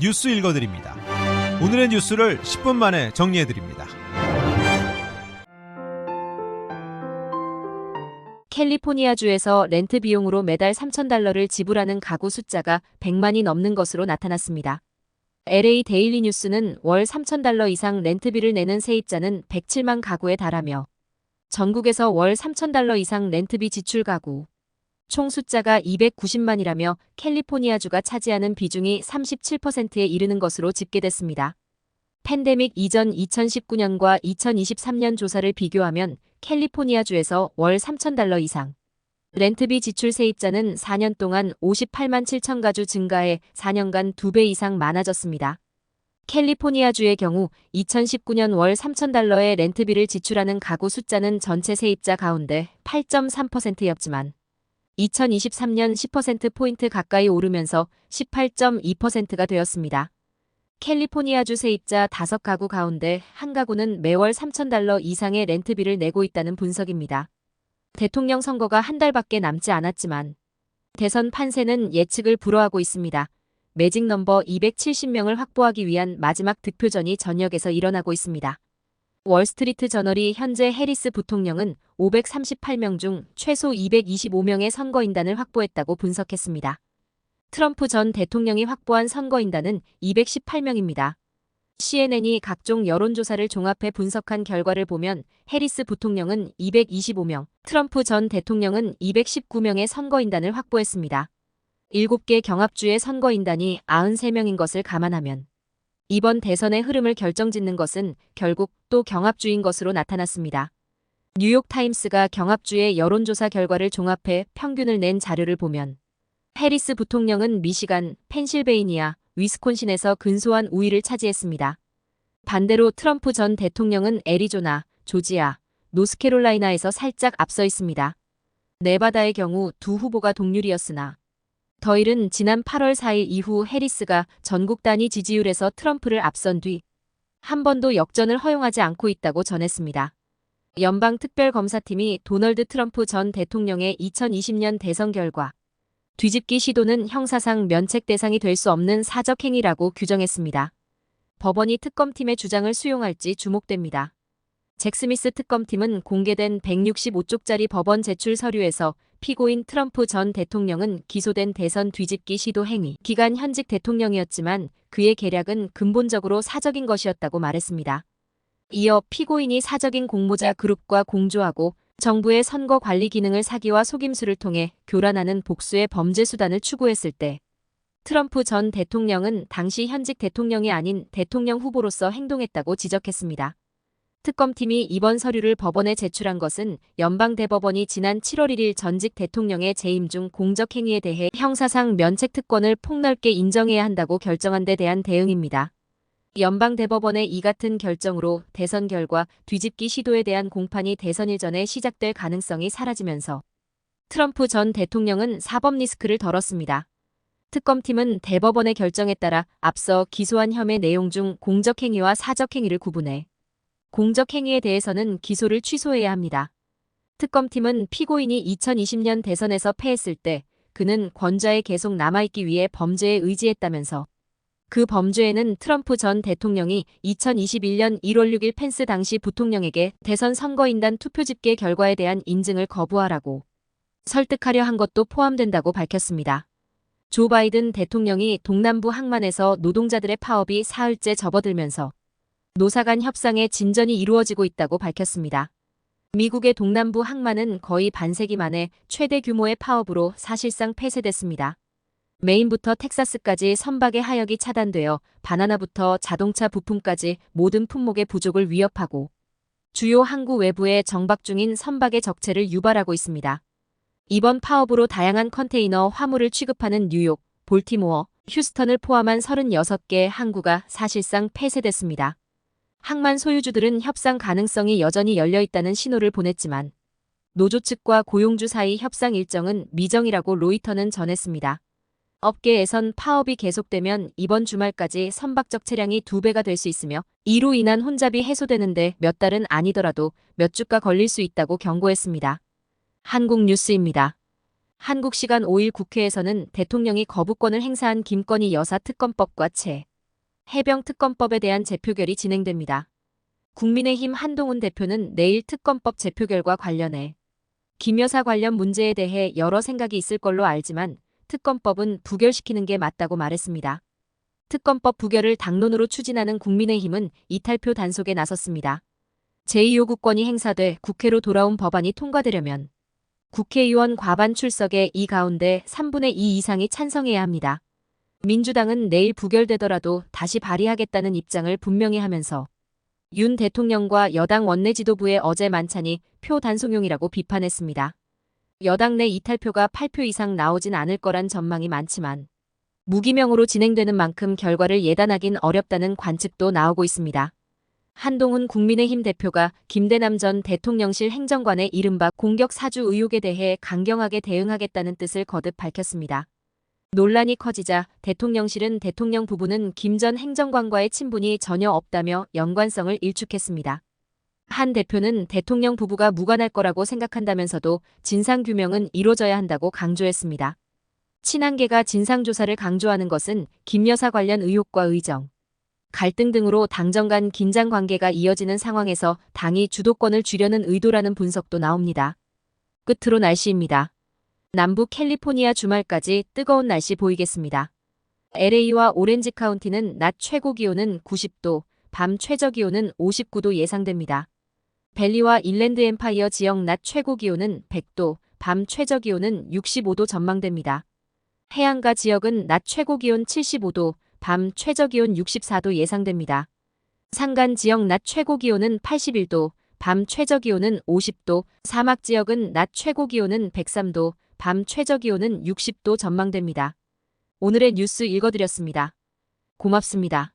뉴스 읽어드립니다. 오늘의 뉴스를 10분 만에 정리해드립니다. 캘리포니아주에서 렌트 비용으로 매달 $3,000를 지불하는 가구 숫자가 100만이 넘는 것으로 나타났습니다. LA 데일리 뉴스는 월 $3,000 이상 렌트비를 내는 세입자는 107만 가구에 달하며 전국에서 월 $3,000 이상 렌트비 지출 가구 총 숫자가 290만이라며 캘리포니아주가 차지하는 비중이 37%에 이르는 것으로 집계됐습니다. 팬데믹 이전 2019년과 2023년 조사를 비교하면 캘리포니아주에서 월 $3,000 이상 렌트비 지출 세입자는 4년 동안 58만 7천 가구 증가해 4년간 2배 이상 많아졌습니다. 캘리포니아주의 경우 2019년 월 $3,000의 렌트비를 지출하는 가구 숫자는 전체 세입자 가운데 8.3%였지만 2023년 10%포인트 가까이 오르면서 18.2%가 되었습니다. 캘리포니아주 세입자 5가구 가운데 한 가구는 매월 $3,000 이상의 렌트비를 내고 있다는 분석입니다. 대통령 선거가 한 달밖에 남지 않았지만 대선 판세는 예측을 불허하고 있습니다. 매직 넘버 270명을 확보하기 위한 마지막 득표전이 전역에서 일어나고 있습니다. 월스트리트 저널이 현재 해리스 부통령은 538명 중 최소 225명의 선거인단을 확보했다고 분석했습니다. 트럼프 전 대통령이 확보한 선거인단은 218명입니다. CNN이 각종 여론조사를 종합해 분석한 결과를 보면 해리스 부통령은 225명, 트럼프 전 대통령은 219명의 선거인단을 확보했습니다. 7개 경합주의 선거인단이 93명인 것을 감안하면 이번 대선의 흐름을 결정짓는 것은 결국 또 경합주인 것으로 나타났습니다. 뉴욕타임스가 경합주의 여론조사 결과를 종합해 평균을 낸 자료를 보면 해리스 부통령은 미시간, 펜실베이니아, 위스콘신에서 근소한 우위를 차지했습니다. 반대로 트럼프 전 대통령은 애리조나, 조지아, 노스캐롤라이나에서 살짝 앞서 있습니다. 네바다의 경우 두 후보가 동률이었으나 더일은 지난 8월 4일 이후 해리스가 전국 단위 지지율에서 트럼프를 앞선 뒤 한 번도 역전을 허용하지 않고 있다고 전했습니다. 연방특별검사팀이 도널드 트럼프 전 대통령의 2020년 대선 결과 뒤집기 시도는 형사상 면책 대상이 될 수 없는 사적 행위라고 규정했습니다. 법원이 특검팀의 주장을 수용할지 주목됩니다. 잭 스미스 특검팀은 공개된 165쪽짜리 법원 제출 서류에서 피고인 트럼프 전 대통령은 기소된 대선 뒤집기 시도 행위 기간 현직 대통령이었지만 그의 계략은 근본적으로 사적인 것이었다고 말했습니다. 이어 피고인이 사적인 공모자 그룹과 공조하고 정부의 선거 관리 기능을 사기와 속임수를 통해 교란하는 복수의 범죄 수단을 추구했을 때 트럼프 전 대통령은 당시 현직 대통령이 아닌 대통령 후보로서 행동했다고 지적했습니다. 특검팀이 이번 서류를 법원에 제출한 것은 연방대법원이 지난 7월 1일 전직 대통령의 재임 중 공적 행위에 대해 형사상 면책 특권을 폭넓게 인정해야 한다고 결정한 데 대한 대응입니다. 연방대법원의 이 같은 결정으로 대선 결과 뒤집기 시도에 대한 공판이 대선 일전에 시작될 가능성이 사라지면서 트럼프 전 대통령은 사법 리스크를 덜었습니다. 특검팀은 대법원의 결정에 따라 앞서 기소한 혐의 내용 중 공적 행위와 사적 행위를 구분해 공적 행위에 대해서는 기소를 취소해야 합니다. 특검팀은 피고인이 2020년 대선에서 패했을 때 그는 권좌에 계속 남아있기 위해 범죄에 의지했다면서 그 범죄에는 트럼프 전 대통령이 2021년 1월 6일 펜스 당시 부통령에게 대선 선거인단 투표 집계 결과에 대한 인증을 거부하라고 설득하려 한 것도 포함된다고 밝혔습니다. 조 바이든 대통령이 동남부 항만에서 노동자들의 파업이 사흘째 접어들면서 노사 간 협상에 진전이 이루어지고 있다고 밝혔습니다. 미국의 동남부 항만은 거의 반세기 만에 최대 규모의 파업으로 사실상 폐쇄됐습니다. 메인부터 텍사스까지 선박의 하역이 차단되어 바나나부터 자동차 부품까지 모든 품목의 부족을 위협하고 주요 항구 외부에 정박 중인 선박의 적체를 유발하고 있습니다. 이번 파업으로 다양한 컨테이너 화물을 취급하는 뉴욕, 볼티모어, 휴스턴을 포함한 36개 항구가 사실상 폐쇄됐습니다. 항만 소유주들은 협상 가능성이 여전히 열려 있다는 신호를 보냈지만 노조 측과 고용주 사이 협상 일정은 미정이라고 로이터는 전했습니다. 업계에선 파업이 계속되면 이번 주말까지 선박적 차량이 2배가 될 수 있으며 이로 인한 혼잡이 해소되는데 몇 달은 아니더라도 몇 주가 걸릴 수 있다고 경고했습니다. 한국 뉴스입니다. 한국 시간 5일 국회에서는 대통령이 거부권을 행사한 김건희 여사 특검법과 해병특검법에 대한 재표결이 진행됩니다. 국민의힘 한동훈 대표는 내일 특검법 재표결과 관련해 김 여사 관련 문제에 대해 여러 생각이 있을 걸로 알지만 특검법은 부결시키는 게 맞다고 말했습니다. 특검법 부결을 당론으로 추진하는 국민의힘은 이탈표 단속에 나섰습니다. 제2요구권이 행사돼 국회로 돌아온 법안이 통과되려면 국회의원 과반 출석의 이 가운데 3분의 2 이상이 찬성해야 합니다. 민주당은 내일 부결되더라도 다시 발의하겠다는 입장을 분명히 하면서 윤 대통령과 여당 원내 지도부의 어제 만찬이 표 단속용이라고 비판했습니다. 여당 내 이탈표가 8표 이상 나오진 않을 거란 전망이 많지만 무기명으로 진행되는 만큼 결과를 예단하긴 어렵다는 관측도 나오고 있습니다. 한동훈 국민의힘 대표가 김대남 전 대통령실 행정관의 이른바 공격 사주 의혹에 대해 강경하게 대응하겠다는 뜻을 거듭 밝혔습니다. 논란이 커지자 대통령실은 대통령 부부는 김 전 행정관과의 친분이 전혀 없다며 연관성을 일축했습니다. 한 대표는 대통령 부부가 무관할 거라고 생각한다면서도 진상규명은 이루어져야 한다고 강조했습니다. 친한계가 진상조사를 강조하는 것은 김 여사 관련 의혹과 의정, 갈등 등으로 당정 간 긴장 관계가 이어지는 상황에서 당이 주도권을 쥐려는 의도라는 분석도 나옵니다. 끝으로 날씨입니다. 남부 캘리포니아 주말까지 뜨거운 날씨 보이겠습니다. LA와 오렌지 카운티는 낮 최고 기온은 90도, 밤 최저 기온은 59도 예상됩니다. 밸리와 인랜드 엠파이어 지역 낮 최고 기온은 100도, 밤 최저 기온은 65도 전망됩니다. 해안가 지역은 낮 최고 기온 75도, 밤 최저 기온 64도 예상됩니다. 산간 지역 낮 최고 기온은 81도, 밤 최저 기온은 50도, 사막 지역은 낮 최고 기온은 103도, 밤 최저 기온은 60도 전망됩니다. 오늘의 뉴스 읽어드렸습니다. 고맙습니다.